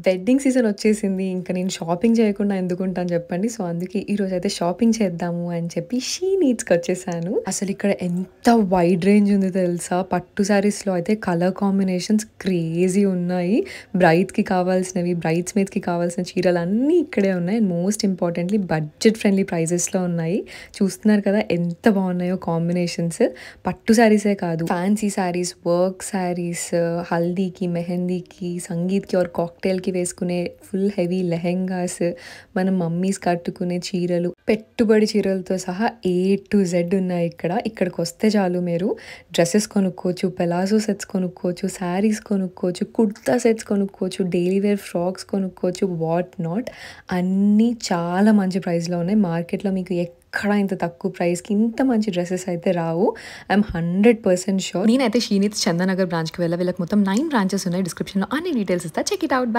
Wedding season వచ్చేసింది. ఇంక నేను షాపింగ్ చేయకుండా ఎందుకుంటాను చెప్పండి. సో, అందుకే ఈరోజైతే షాపింగ్ చేద్దాము అని చెప్పి షీ నీడ్స్‌కొచ్చేసాను. అసలిక్కడ ఎంత వైడ్ రేంజ్ ఉంది తెలుసా? పట్టు శారీస్‌లో అయితే కలర్ కాంబినేషన్స్ క్రేజీ ఉన్నాయి. బ్రైడ్‌కి కావాల్సినవి, బ్రైడ్స్‌మేడ్స్‌కి కావాల్సిన చీరలన్నీ ఇక్కడే ఉన్నాయి. And most importantly budget friendly ప్రైజెస్‌లో ఉన్నాయి. చూస్తున్నారు కదా ఎంత బాగున్నాయో కాంబినేషన్స్. పట్టు శారీసే కాదు, ఫ్యాన్సీ శారీస్, వర్క్ శారీస్, హల్దీకి, మెహందీకి, సంగీత్‌కి ఆర్ కాక్టైల్‌కి వేసుకునే ఫుల్ హెవీ లెహెంగాస్, మన మమ్మీస్ కట్టుకునే చీరలు, పెట్టుబడి చీరలతో సహా ఏ టు జెడ్ ఉన్నాయి ఇక్కడ. ఇక్కడికొస్తే చాలు మీరు డ్రెసెస్ కొనుక్కోవచ్చు, పెలాజో సెట్స్ కొనుక్కోవచ్చు, శారీస్ కొనుక్కోవచ్చు, కుర్తా సెట్స్ కొనుక్కోవచ్చు, డైలీ వేర్ ఫ్రాక్స్ కొనుక్కోవచ్చు, వాట్ నాట్ అన్నీ చాలా మంచి ప్రైస్‌లో ఉన్నాయి. మార్కెట్‌లో మీకు ఎక్కడ ఇంత తక్కువ ప్రైస్‌కి ఇంత మంచి డ్రెసెస్ అయితే రావు. I'm 100% sure. నేనైతే షీ నీడ్స్ చందానగర్ బ్రాంచ్‌కి వీళ్ళకి మొత్తం 9 బ్రాంచెస్ ఉన్నాయి. డిస్క్రిప్షన్‌లో అన్ని డీటెయిల్స్ ఇస్తా. Check it out.